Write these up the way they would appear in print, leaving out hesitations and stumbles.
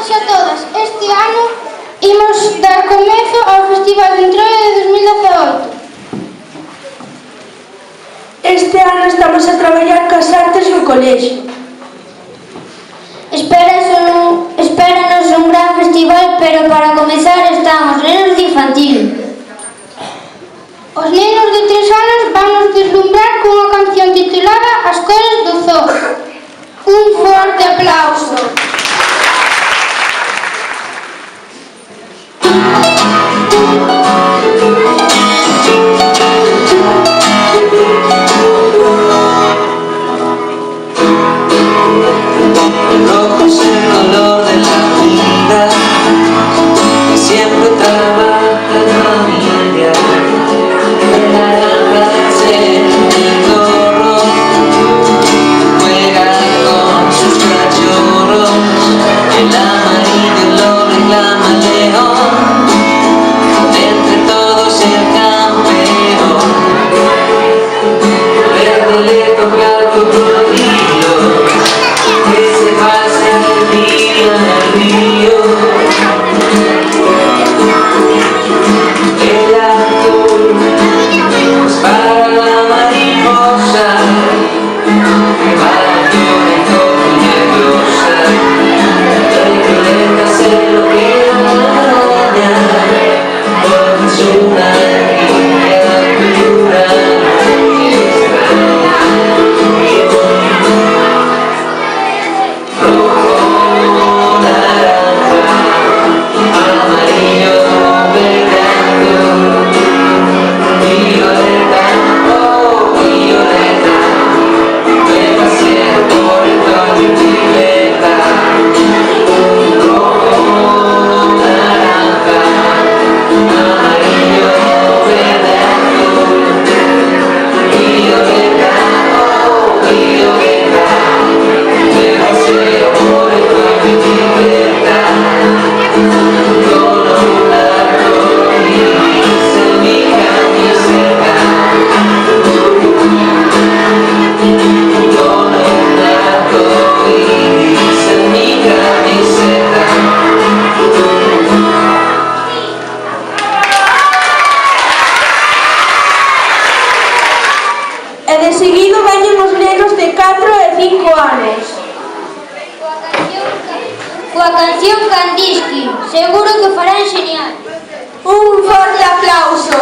todos e a todas. Este ano imos dar comezo ao Festival de Entroido de 2018. Este ano estamos a traballar cas artes no colexio. Espéranos un gran festival, pero para comezar están os nenos de infantil. Os nenos de 3 anos vamos deslumbrar cunha canción titulada As cores do zoo. Un forte aplauso. Rojo es el color de la vida, que siempre trabaja en familia. El naranja es el gorro, juega con sus cachorros. El amarillo lo reclama el león, entre todos el campeón. Verde le toca al cocodrilo, que se pasa el día en el río. El azul es para la mariposa, que va llorando nerviosa. El violeta se lo queda porque es una criatura. Coa canción Kandinsky, seguro que farán genial. Un forte aplauso.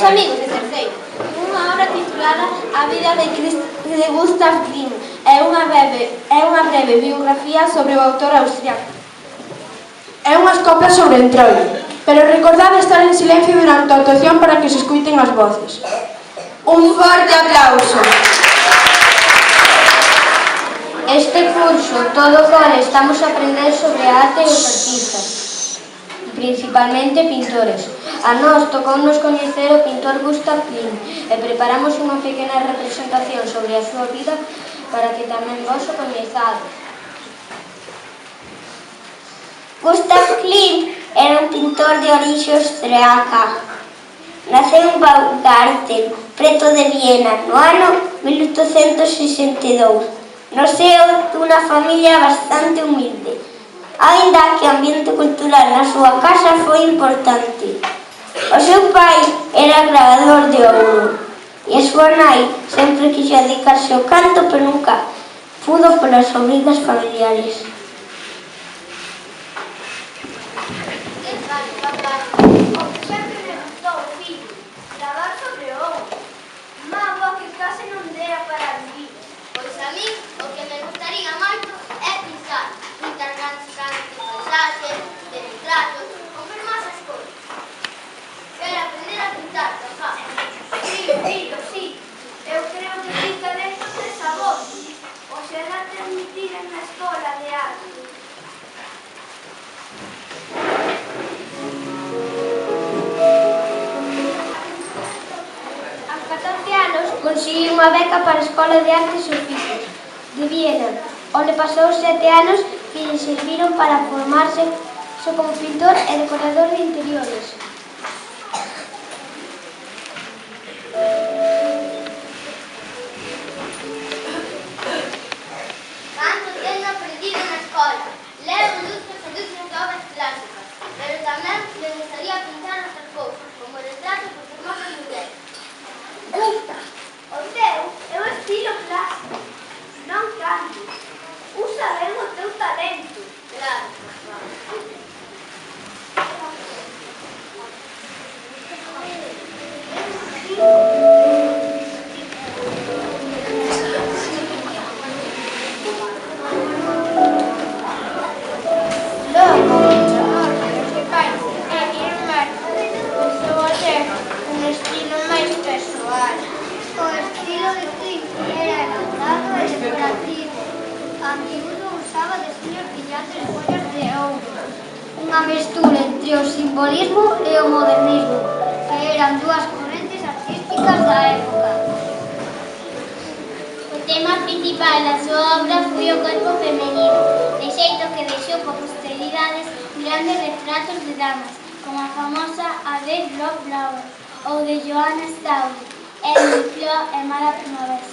amigos de terceiro, unha obra titulada A vida de Gustav Klimt. É unha breve biografía sobre o autor austriaco. É unhas coplas sobre Entroido, pero recordade estar en silencio durante a actuación para que se escuiten as voces. Un forte aplauso. Este curso, todo o cual estamos a aprender sobre a arte e os artistas, principalmente pintores. A nós tocounos coñecer o pintor Gustav Klimt e preparamos unha pequena representación sobre a súa vida para que tamén vos o coñezades. Gustav Klimt era un pintor de orixe austriaca. Naceu en Baumgarten, preto de Viena, no ano 1862. No seo dunha familia bastante humilde, aínda que o ambiente cultural na súa casa foi importante. O seu pai era gravador de ouro e a súa nai sempre quixo dedicarse ao canto, pero nunca pudo polas obrigas familiares. Sempre me gustou o fillo, gravar sobre o ouro. Mágoa que case non dera para vivir. Pois a mí o que me gustaría moito é pintar grandes planos de paisaxes, de retratos, ou ver máis as cousas. Quero aprender a pintar, papá. Sí, fillo, sí. Eu creo que pinta dentro tres avós. O será transmitir na escola de arte. Aos 14 anos conseguiu unha beca para a Escola de Artes e Oficios de Viena, onde pasou 7 anos que lle serviron para formarse como pintor e decorador de interiores. Canto teño aprendido na escola. Levo ilustres e ilustres de obras clásicas, pero tamén me gustaría pintar outras cousas, como retratos de fermosas mulleres. Gusta. O teu é o estilo clásico. Non cambies. Usa ben o teu talento. Claro, papá. O estilo de Klimt era elaborado e decorativo. A miúdo usaba deseños brillantes de follas de ouro. Unha mestura entre o simbolismo e o modernismo, Que eran dúas correntes artísticas da época. O tema principal da súa obra foi o corpo femenino, de xeito que deixou para posteridades grandes retratos de damas, como a famosa Ade Loblaue ou de Johanna Staud, El Ciclo e Mala Primavera.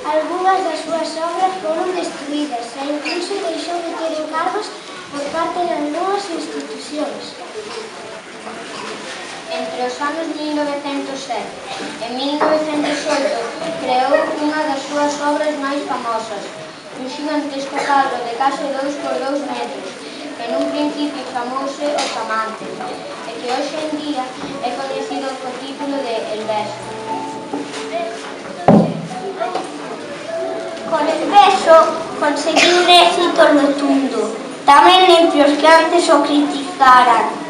Algunhas das súas obras foron destruídas e incluso deixou de ter encargos por parte de algunhas institucións. Entre os anos 1907 e 1908 creou unha das súas obras máis famosas, un xigantesco cadro de case 2 por 2 metros, que nun principio chamouse Os Amantes, e que hoxe en día é coñecido co título de El Beso. Con El Beso conseguiu un éxito rotundo, tamén entre os que antes o criticaran.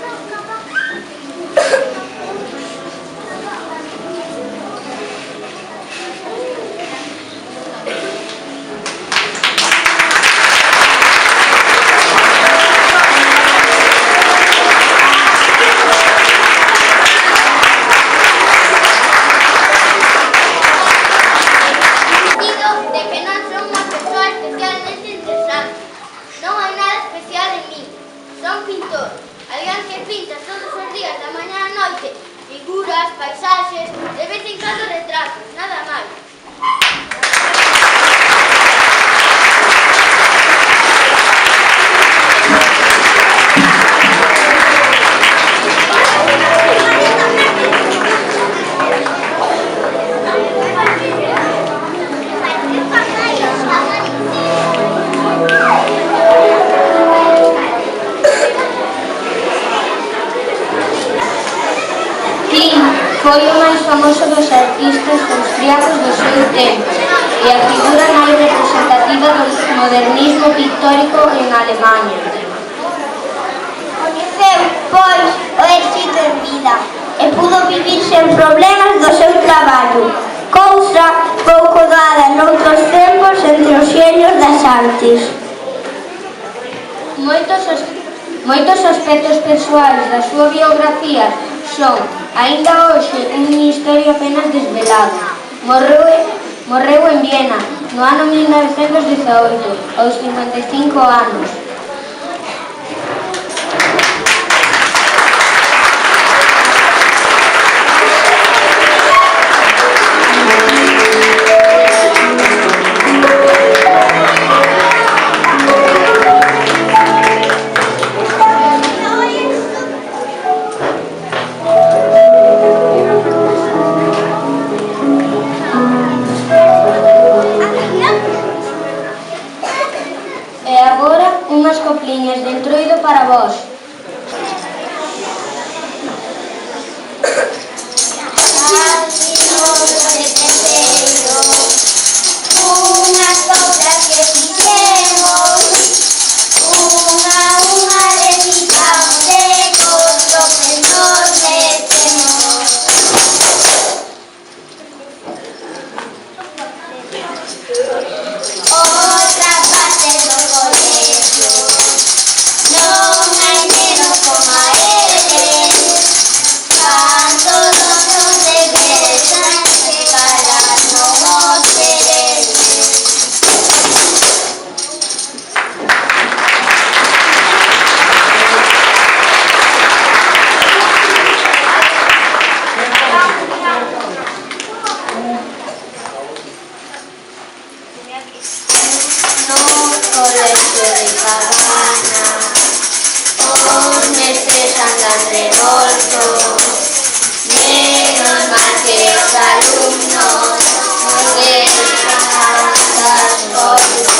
Paisaxes, de vez en cando retratos, nada máis. Foi o máis famoso dos artistas austriacos do seu tempo e a figura máis representativa do modernismo pictórico en Alemaña. Coñeceu, pois, o éxito en vida e pudo vivir sen problemas do seu traballo, cousa pouco dada noutros tempos entre os xenios das artes. Moitos aspectos persoais da súa biografía son, aínda hoxe, un misterio apenas desvelado. Morreu en Viena, no ano 1918, aos 55 anos. Unhas copliñas de Entroido para vós. Unhas coplas que fixemos, unha recitamos ecos do que nos metemos. Outra parte do colegio, non hai menos como a eles, fan todos os deberes antes de calar non os deberes. No colegio de Cabana, os meses andan revoltos, menos mal que os alumnos nos dejan las fotos.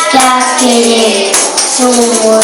Ya que su mundo.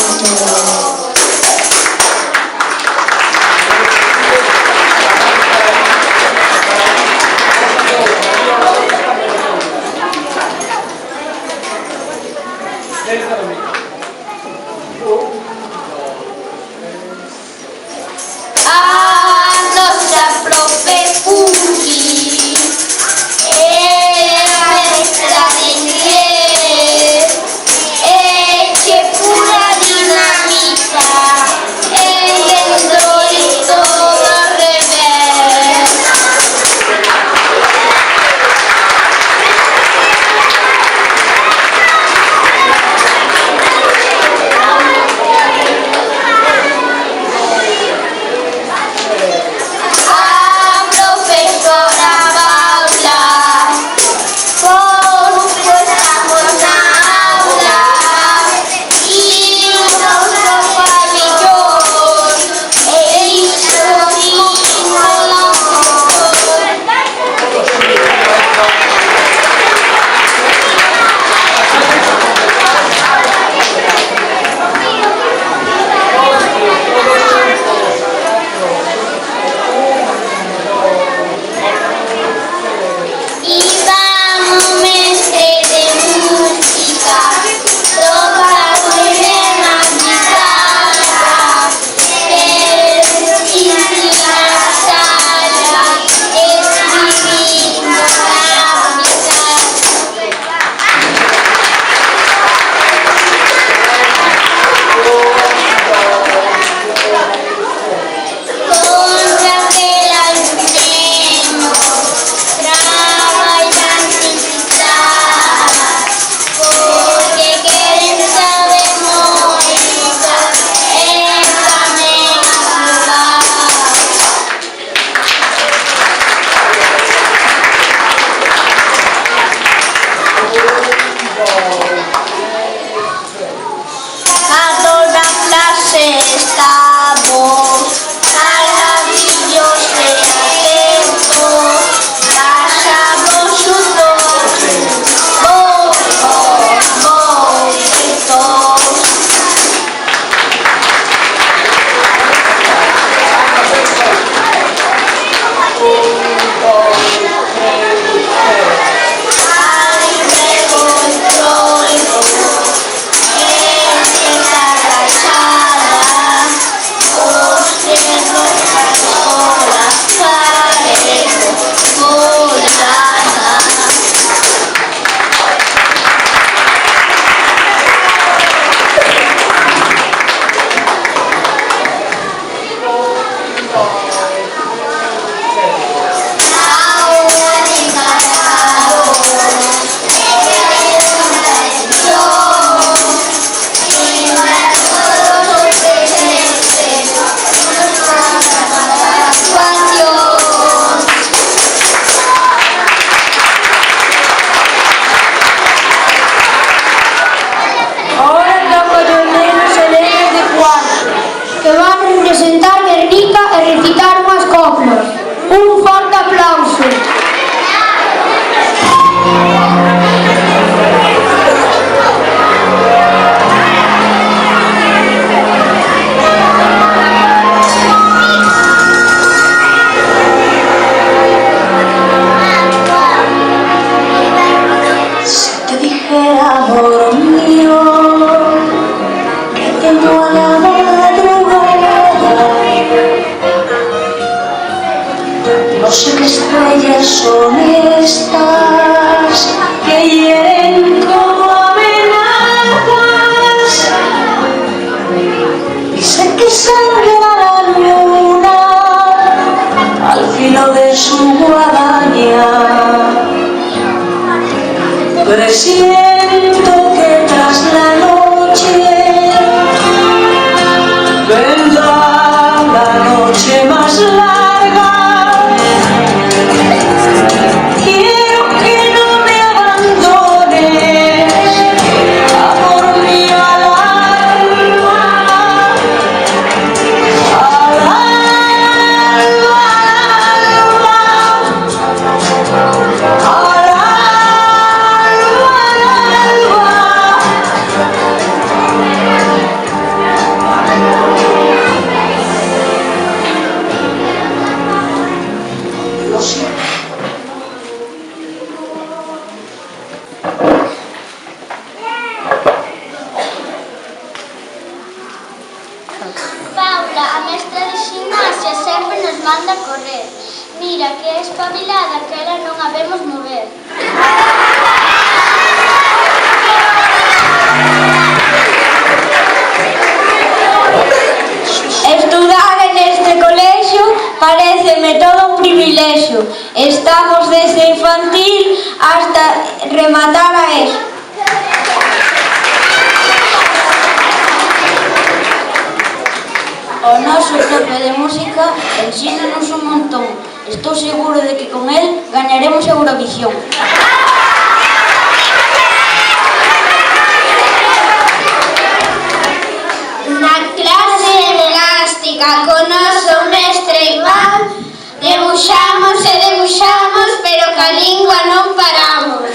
Pura dinamita. estrellas son estas que hieren como amenazas, y sé que sangra la luna al filo de su guadaña. Presiento que tras la noche vendrá la noche más larga. Quiero que no me abandones, amor mío, al alma, al alma, al alma. Paula, a mestra de gimnasia, sempre nos manda correr. Mira que é espabilada, que ela non a vemos mover. Estudar en este colexio paréceme todo un privilexio. Estamos desde infantil hasta rematar a eso. O noso profe de música ensínanos un montón. Estou seguro de que con él gañaremos Eurovisión. Na clase de elástica con noso mestre Iván debuxamos e debuxamos, pero ca lingua non paramos.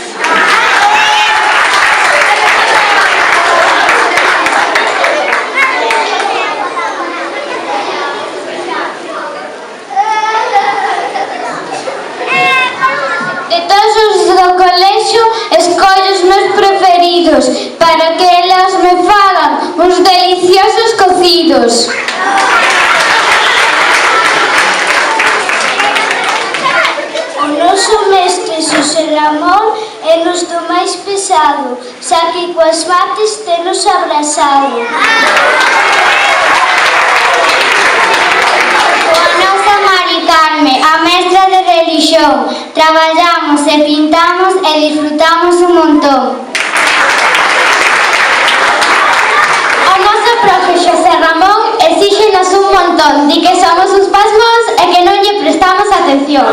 De todos os do colexio escollo os meus preferidos para que elas me fagan uns deliciosos cocidos. O noso mestre Xosé Ramón é nos do máis pesado, xa que coas mates tenos abrazado. Coa nosa Mari Carme, a mestra de religión, traballamos e pintamos e disfrutamos un montón. O noso profe Xosé Ramón exíxenos un montón, di que somos uns pasmos e que non lle prestamos atención.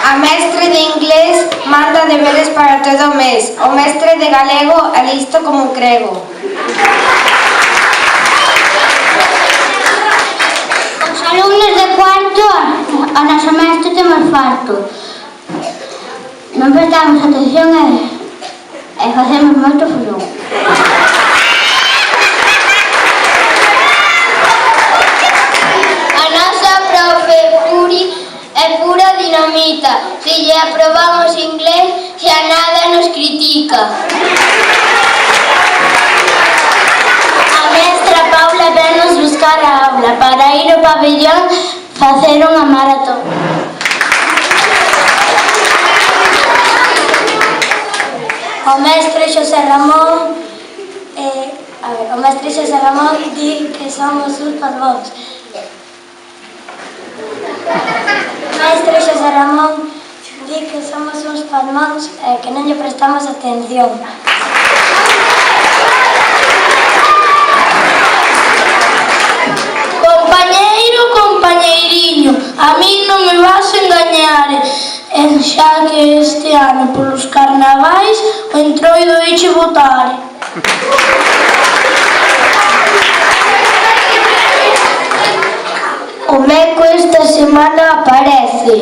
A mestre de inglés manda deberes para todo o mes. O mestre de galego é listo como un crego. Os alumnos de cuarto, a noso mestre temos farto. Non prestamos atención e facemos moito furón. A nosa profe Puri é pura dinamita. Se lle aprobamos inglés, xa nada nos critica. A mestra Paula venos buscar a aula para ir ao pabellón facer unha maratón. O mestre Xosé Ramón di que somos uns pasmóns. Mestre Xosé Ramón di que somos uns pasmóns e que non lle prestamos atención. Compañeiro, compañeiriño, a min non me vas engañar, xa que este ano polos carnavais o entroido eiche votar. O meco esta semana aparece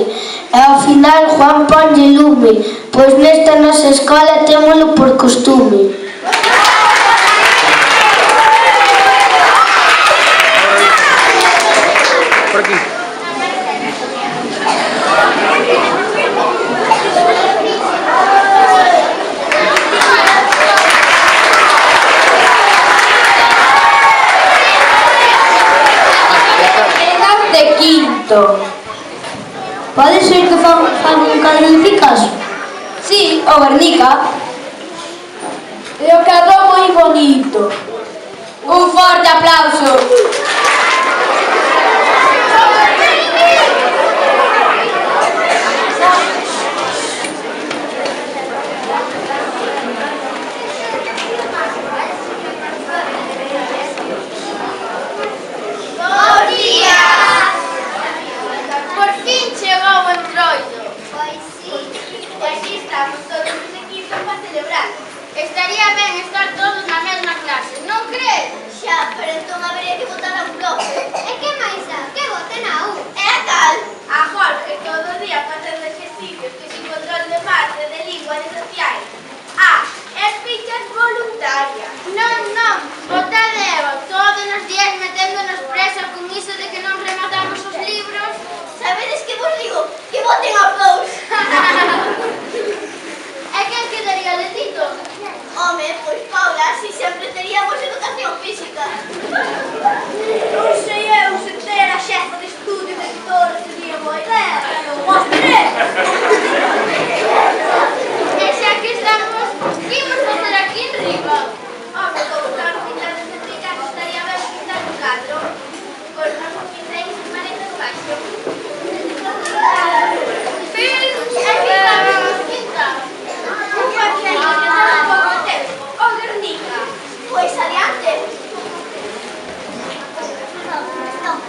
e ao final Juan ponlle lume, pois nesta nosa escola témolo por costume. Por aquí. isto? Pode ser que faga un cadro de Picasso? Sí, o Guernica. E o cadro moi bonito. Un forte aplauso. Bos días! Por fin chegou o Entroido. Pois sí. E así estamos todos os equipos para celebrar. Estaría ben estar todos na mesma clase, non crees? Xa, pero entón habería que votar a un bloque. E que máis dá? Que voten a un. É a tal. A Jorge todo o día facendo exercicios que sin control de mate, de lingua, de sociais. Es fichas voluntarias. Non, botadeo todos os días meténdonos presa con iso de que non rematamos os libros. Sabedes que vos digo? Que voten a dous. E quen quedaría de Tito? Home, pois Paula, si sempre teríamos educación física. Non sei eu se ter a xefa de estudio de todo sería boa idea, pero vos querés. E xa que estamos, imos facer aquí en riba. Home, como claro, pintar desde Picasso estaría ben pintar un cadro. Por non pintéis as paredes baixo. Aquí estamos pintar. Un parqueiro que tenemos pouco tempo. O Guernica. Pois adiante.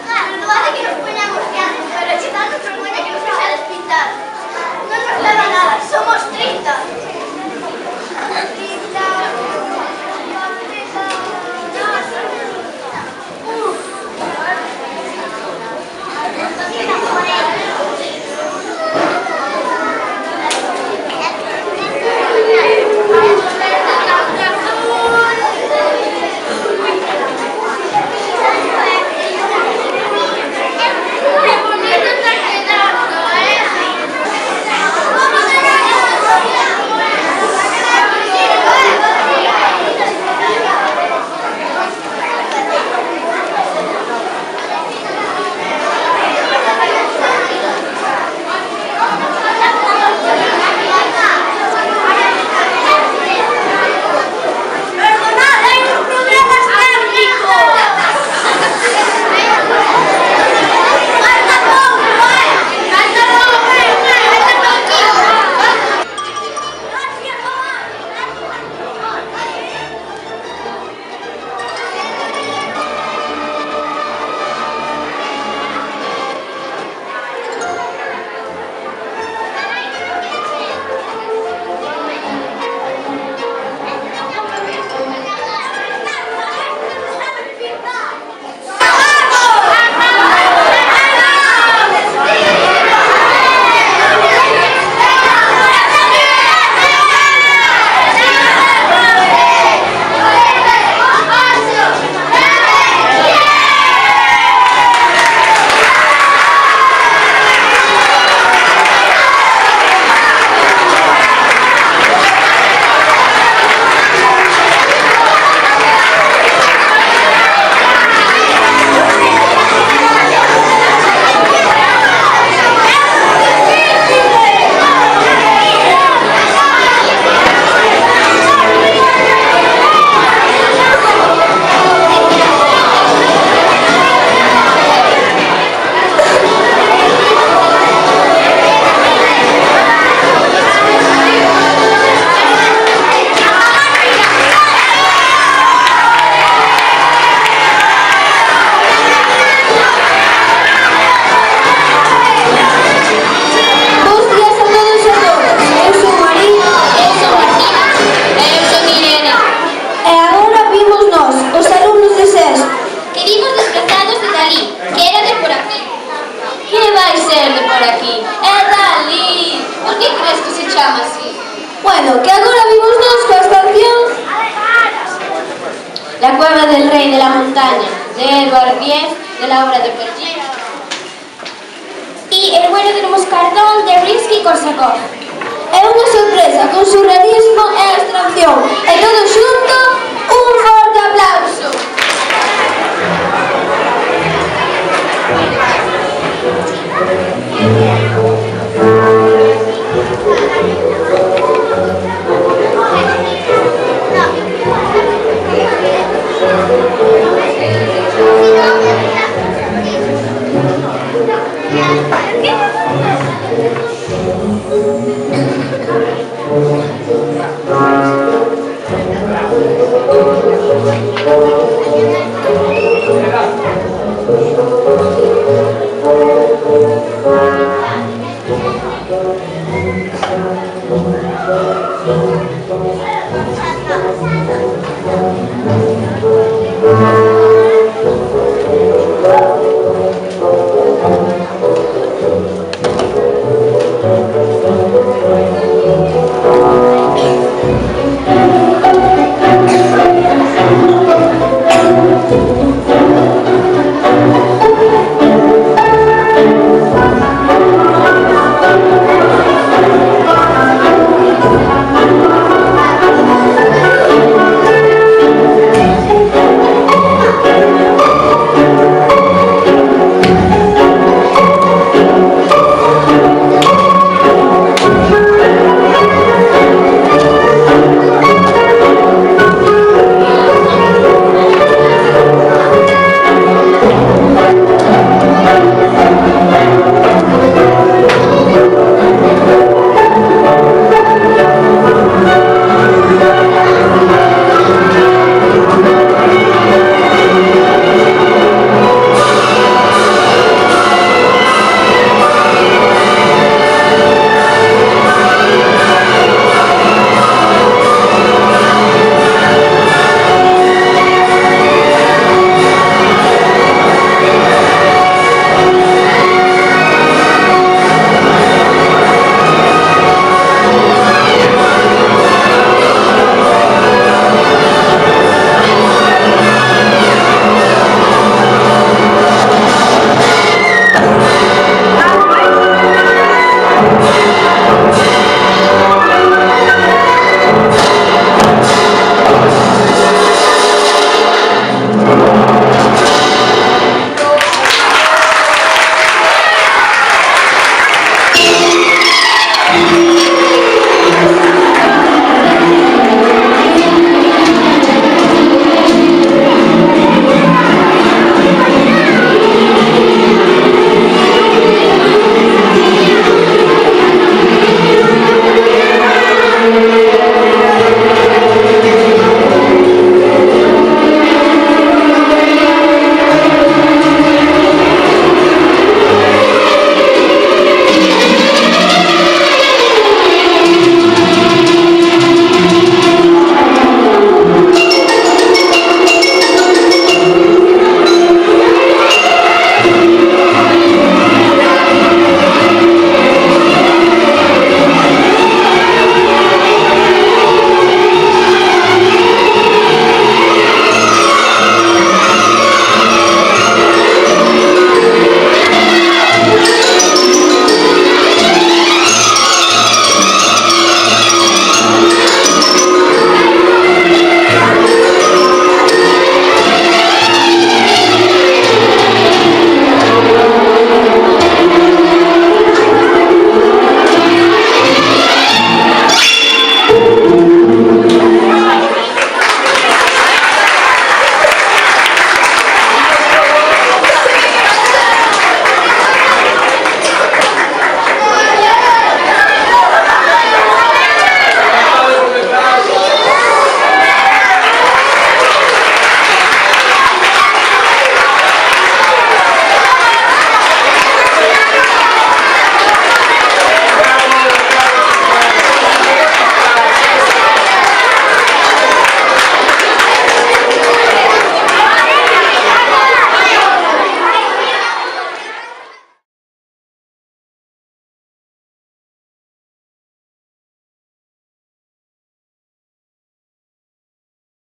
Perdoade que nos poñamos diante, pero chegarnos vergoña que nos fixades pintar. Non nos leva nada, somos 30. Bueno, que agora vimos nós coa estación La cueva del rey de la montaña, de Edward Grieg, de la obra de Pergin. Y El vuelo del moscardón, de Rimsky-Korsakov. é unha sorpresa con surrealismo e abstracción. E todo xunto, un forte aplauso. Gracias.